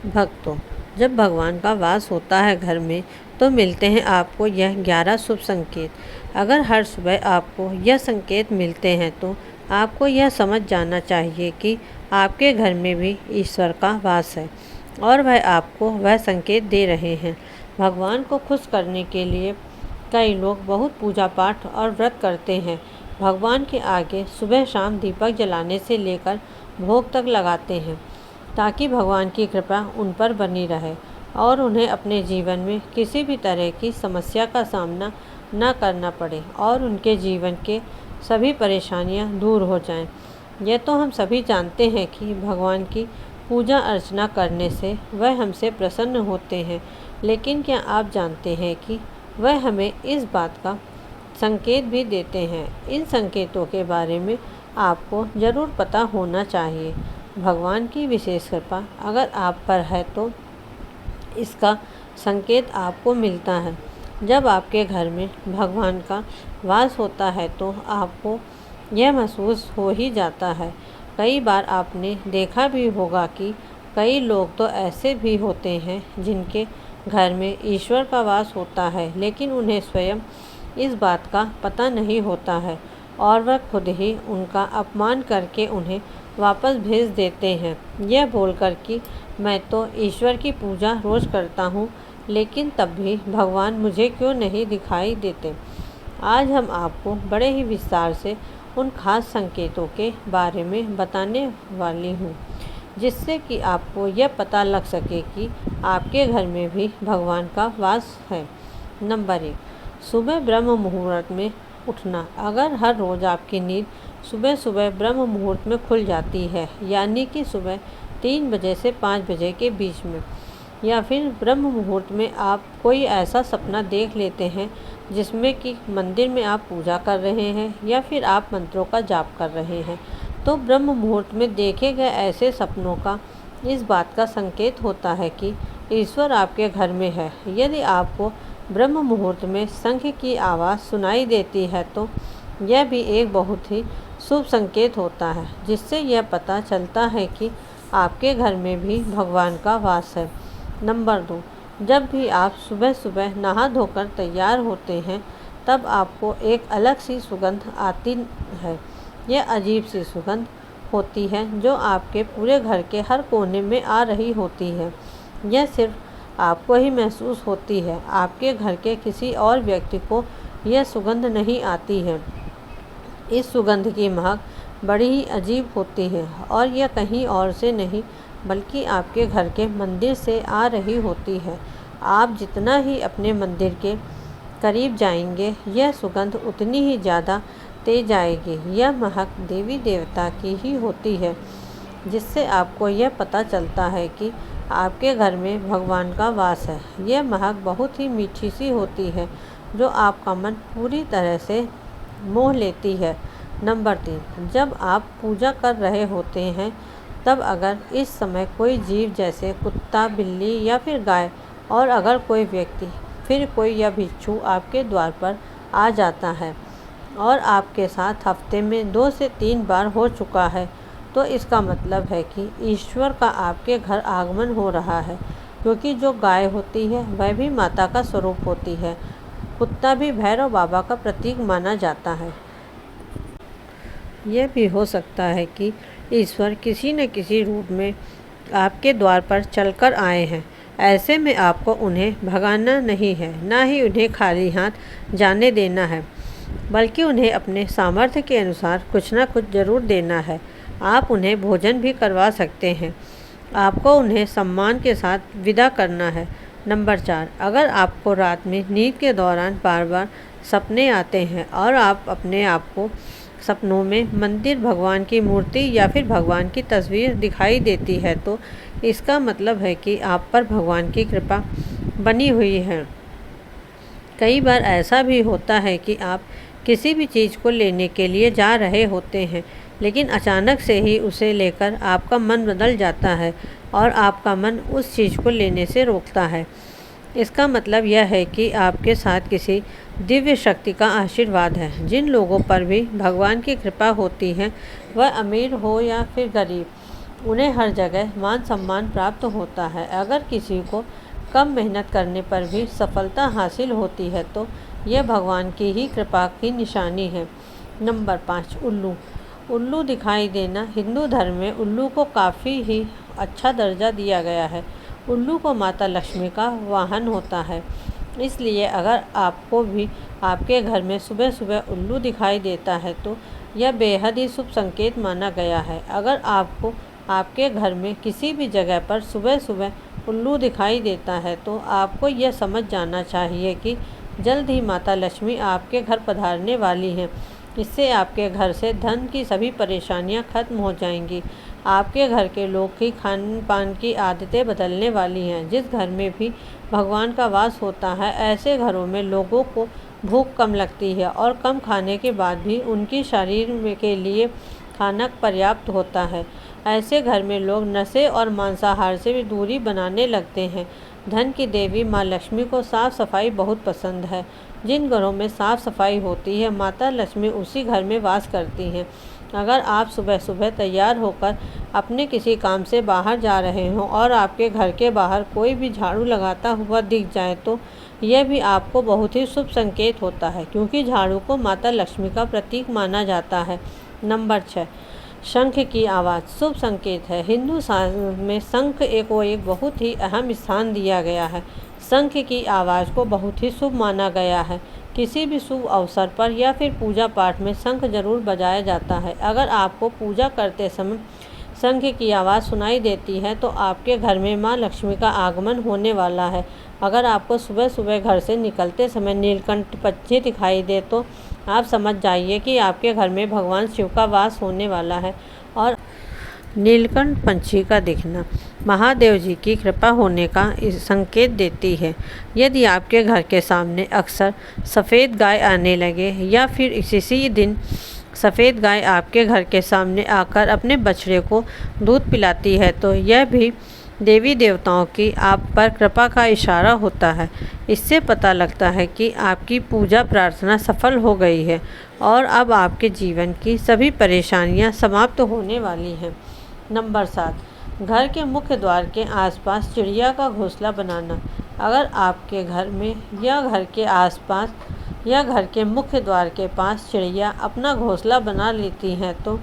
भक्तों, जब भगवान का वास होता है घर में तो मिलते हैं आपको यह 11 शुभ संकेत। अगर हर सुबह आपको यह संकेत मिलते हैं तो आपको यह समझ जाना चाहिए कि आपके घर में भी ईश्वर का वास है और वह आपको वह संकेत दे रहे हैं। भगवान को खुश करने के लिए कई लोग बहुत पूजा पाठ और व्रत करते हैं। भगवान के आगे सुबह शाम दीपक जलाने से लेकर भोग तक लगाते हैं ताकि भगवान की कृपा उन पर बनी रहे और उन्हें अपने जीवन में किसी भी तरह की समस्या का सामना न करना पड़े और उनके जीवन के सभी परेशानियां दूर हो जाएं। यह तो हम सभी जानते हैं कि भगवान की पूजा अर्चना करने से वह हमसे प्रसन्न होते हैं, लेकिन क्या आप जानते हैं कि वह हमें इस बात का संकेत भी देते हैं। इन संकेतों के बारे में आपको ज़रूर पता होना चाहिए। भगवान की विशेष कृपा अगर आप पर है तो इसका संकेत आपको मिलता है। जब आपके घर में भगवान का वास होता है तो आपको यह महसूस हो ही जाता है। कई बार आपने देखा भी होगा कि कई लोग तो ऐसे भी होते हैं जिनके घर में ईश्वर का वास होता है, लेकिन उन्हें स्वयं इस बात का पता नहीं होता है और वह खुद ही उनका अपमान करके उन्हें वापस भेज देते हैं, यह बोलकर कि मैं तो ईश्वर की पूजा रोज़ करता हूँ, लेकिन तब भी भगवान मुझे क्यों नहीं दिखाई देते। आज हम आपको बड़े ही विस्तार से उन खास संकेतों के बारे में बताने वाली हूँ, जिससे कि आपको यह पता लग सके कि आपके घर में भी भगवान का वास है। नंबर 1, सुबह ब्रह्म मुहूर्त में उठना। अगर हर रोज़ आपकी नींद सुबह सुबह ब्रह्म मुहूर्त में खुल जाती है, यानी कि सुबह 3 बजे से 5 बजे के बीच में, या फिर ब्रह्म मुहूर्त में आप कोई ऐसा सपना देख लेते हैं जिसमें कि मंदिर में आप पूजा कर रहे हैं या फिर आप मंत्रों का जाप कर रहे हैं, तो ब्रह्म मुहूर्त में देखे गए ऐसे सपनों का इस बात का संकेत होता है कि ईश्वर आपके घर में है। यदि आपको ब्रह्म मुहूर्त में शंख की आवाज़ सुनाई देती है तो यह भी एक बहुत ही शुभ संकेत होता है, जिससे यह पता चलता है कि आपके घर में भी भगवान का वास है। नंबर 2, जब भी आप सुबह सुबह नहा धोकर तैयार होते हैं तब आपको एक अलग सी सुगंध आती है। यह अजीब सी सुगंध होती है जो आपके पूरे घर के हर कोने में आ रही होती है। यह सिर्फ आपको ही महसूस होती है, आपके घर के किसी और व्यक्ति को यह सुगंध नहीं आती है। इस सुगंध की महक बड़ी ही अजीब होती है और यह कहीं और से नहीं बल्कि आपके घर के मंदिर से आ रही होती है। आप जितना ही अपने मंदिर के करीब जाएंगे, यह सुगंध उतनी ही ज़्यादा तेज आएगी। यह महक देवी देवता की ही होती है, जिससे आपको यह पता चलता है कि आपके घर में भगवान का वास है। यह महक बहुत ही मीठी सी होती है जो आपका मन पूरी तरह से मोह लेती है। नंबर 3, जब आप पूजा कर रहे होते हैं तब अगर इस समय कोई जीव जैसे कुत्ता, बिल्ली या फिर गाय और अगर कोई व्यक्ति, फिर कोई या भिक्षु आपके द्वार पर आ जाता है और आपके साथ हफ्ते में 2 से 3 बार हो चुका है, तो इसका मतलब है कि ईश्वर का आपके घर आगमन हो रहा है, क्योंकि जो गाय होती है वह भी माता का स्वरूप होती है। कुत्ता भी भैरव बाबा का प्रतीक माना जाता है। यह भी हो सकता है कि ईश्वर किसी न किसी रूप में आपके द्वार पर चलकर आए हैं। ऐसे में आपको उन्हें भगाना नहीं है, ना ही उन्हें खाली हाथ जाने देना है, बल्कि उन्हें अपने सामर्थ्य के अनुसार कुछ ना कुछ ज़रूर देना है। आप उन्हें भोजन भी करवा सकते हैं। आपको उन्हें सम्मान के साथ विदा करना है। नंबर 4, अगर आपको रात में नींद के दौरान बार बार सपने आते हैं और आप अपने आप को सपनों में मंदिर, भगवान की मूर्ति या फिर भगवान की तस्वीर दिखाई देती है, तो इसका मतलब है कि आप पर भगवान की कृपा बनी हुई है। कई बार ऐसा भी होता है कि आप किसी भी चीज़ को लेने के लिए जा रहे होते हैं, लेकिन अचानक से ही उसे लेकर आपका मन बदल जाता है और आपका मन उस चीज़ को लेने से रोकता है। इसका मतलब यह है कि आपके साथ किसी दिव्य शक्ति का आशीर्वाद है। जिन लोगों पर भी भगवान की कृपा होती है, वह अमीर हो या फिर गरीब, उन्हें हर जगह मान सम्मान प्राप्त होता है। अगर किसी को कम मेहनत करने पर भी सफलता हासिल होती है तो यह भगवान की ही कृपा की निशानी है। नंबर 5, उल्लू। उल्लू दिखाई देना। हिंदू धर्म में उल्लू को काफ़ी ही अच्छा दर्जा दिया गया है। उल्लू को माता लक्ष्मी का वाहन होता है, इसलिए अगर आपको भी आपके घर में सुबह सुबह उल्लू दिखाई देता है तो यह बेहद ही शुभ संकेत माना गया है। अगर आपको आपके घर में किसी भी जगह पर सुबह सुबह उल्लू दिखाई देता है तो आपको यह समझ जाना चाहिए कि जल्द ही माता लक्ष्मी आपके घर पधारने वाली हैं। इससे आपके घर से धन की सभी परेशानियां खत्म हो जाएंगी। आपके घर के लोग की खान पान की आदतें बदलने वाली हैं। जिस घर में भी भगवान का वास होता है, ऐसे घरों में लोगों को भूख कम लगती है और कम खाने के बाद भी उनकी शरीर के लिए खाना पर्याप्त होता है। ऐसे घर में लोग नशे और मांसाहार से भी दूरी बनाने लगते हैं। धन की देवी माँ लक्ष्मी को साफ सफाई बहुत पसंद है। जिन घरों में साफ सफाई होती है, माता लक्ष्मी उसी घर में वास करती हैं। अगर आप सुबह सुबह तैयार होकर अपने किसी काम से बाहर जा रहे हों और आपके घर के बाहर कोई भी झाड़ू लगाता हुआ दिख जाए तो यह भी आपको बहुत ही शुभ संकेत होता है, क्योंकि झाड़ू को माता लक्ष्मी का प्रतीक माना जाता है। नंबर 6, शंख की आवाज़ शुभ संकेत है। हिंदू शास्त्र में शंख को एक बहुत ही अहम स्थान दिया गया है। शंख की आवाज़ को बहुत ही शुभ माना गया है। किसी भी शुभ अवसर पर या फिर पूजा पाठ में शंख जरूर बजाया जाता है। अगर आपको पूजा करते समय शंख की आवाज़ सुनाई देती है तो आपके घर में माँ लक्ष्मी का आगमन होने वाला है। अगर आपको सुबह सुबह घर से निकलते समय नीलकंठ पक्षी दिखाई दे तो आप समझ जाइए कि आपके घर में भगवान शिव का वास होने वाला है। और नीलकंठ पंछी का दिखना महादेव जी की कृपा होने का संकेत देती है। यदि आपके घर के सामने अक्सर सफ़ेद गाय आने लगे या फिर इसी दिन सफ़ेद गाय आपके घर के सामने आकर अपने बछड़े को दूध पिलाती है तो यह भी देवी देवताओं की आप पर कृपा का इशारा होता है। इससे पता लगता है कि आपकी पूजा प्रार्थना सफल हो गई है और अब आपके जीवन की सभी परेशानियां समाप्त होने वाली हैं। नंबर 7, घर के मुख्य द्वार के आसपास चिड़िया का घोंसला बनाना। अगर आपके घर में या घर के आसपास या घर के मुख्य द्वार के पास चिड़िया अपना घोंसला बना लेती हैं तो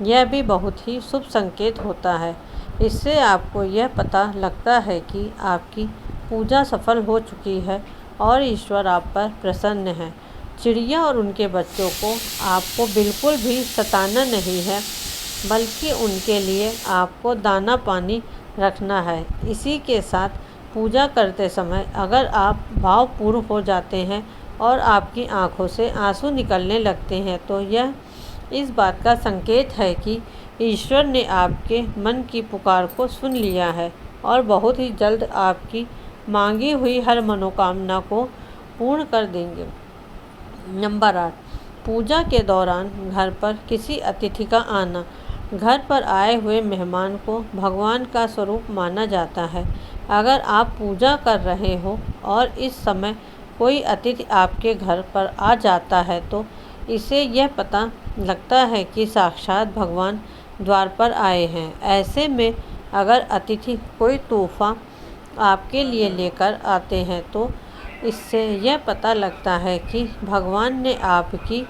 यह भी बहुत ही शुभ संकेत होता है। इससे आपको यह पता लगता है कि आपकी पूजा सफल हो चुकी है और ईश्वर आप पर प्रसन्न है। चिड़िया और उनके बच्चों को आपको बिल्कुल भी सताना नहीं है, बल्कि उनके लिए आपको दाना पानी रखना है। इसी के साथ पूजा करते समय अगर आप भावपूर्ण हो जाते हैं और आपकी आंखों से आंसू निकलने लगते हैं तो यह इस बात का संकेत है कि ईश्वर ने आपके मन की पुकार को सुन लिया है और बहुत ही जल्द आपकी मांगी हुई हर मनोकामना को पूर्ण कर देंगे। नंबर 8, पूजा के दौरान घर पर किसी अतिथि का आना। घर पर आए हुए मेहमान को भगवान का स्वरूप माना जाता है। अगर आप पूजा कर रहे हो और इस समय कोई अतिथि आपके घर पर आ जाता है तो इसे यह पता लगता है कि साक्षात भगवान द्वार पर आए हैं। ऐसे में अगर अतिथि कोई तोहफा आपके लिए लेकर आते हैं तो इससे यह पता लगता है कि भगवान ने आपकी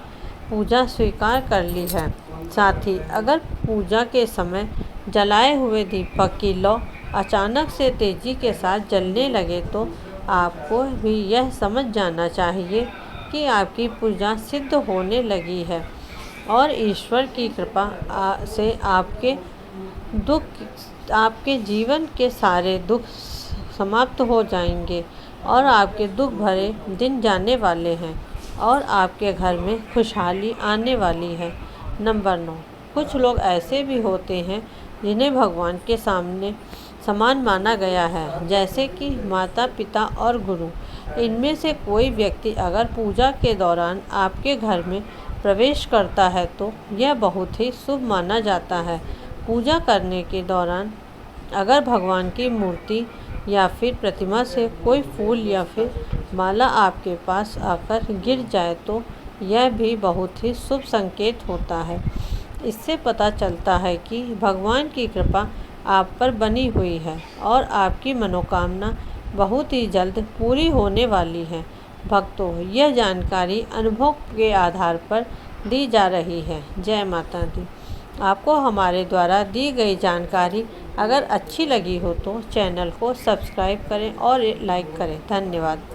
पूजा स्वीकार कर ली है। साथ ही अगर पूजा के समय जलाए हुए दीपक की लौ अचानक से तेज़ी के साथ जलने लगे तो आपको भी यह समझ जाना चाहिए कि आपकी पूजा सिद्ध होने लगी है और ईश्वर की कृपा से आपके जीवन के सारे दुख समाप्त हो जाएंगे और आपके दुख भरे दिन जाने वाले हैं और आपके घर में खुशहाली आने वाली है। नंबर 9, कुछ लोग ऐसे भी होते हैं जिन्हें भगवान के सामने समान माना गया है, जैसे कि माता पिता और गुरु। इनमें से कोई व्यक्ति अगर पूजा के दौरान आपके घर में प्रवेश करता है तो यह बहुत ही शुभ माना जाता है। पूजा करने के दौरान अगर भगवान की मूर्ति या फिर प्रतिमा से कोई फूल या फिर माला आपके पास आकर गिर जाए तो यह भी बहुत ही शुभ संकेत होता है। इससे पता चलता है कि भगवान की कृपा आप पर बनी हुई है और आपकी मनोकामना बहुत ही जल्द पूरी होने वाली है। भक्तों, यह जानकारी अनुभव के आधार पर दी जा रही है। जय माता दी। आपको हमारे द्वारा दी गई जानकारी अगर अच्छी लगी हो तो चैनल को सब्सक्राइब करें और लाइक करें। धन्यवाद।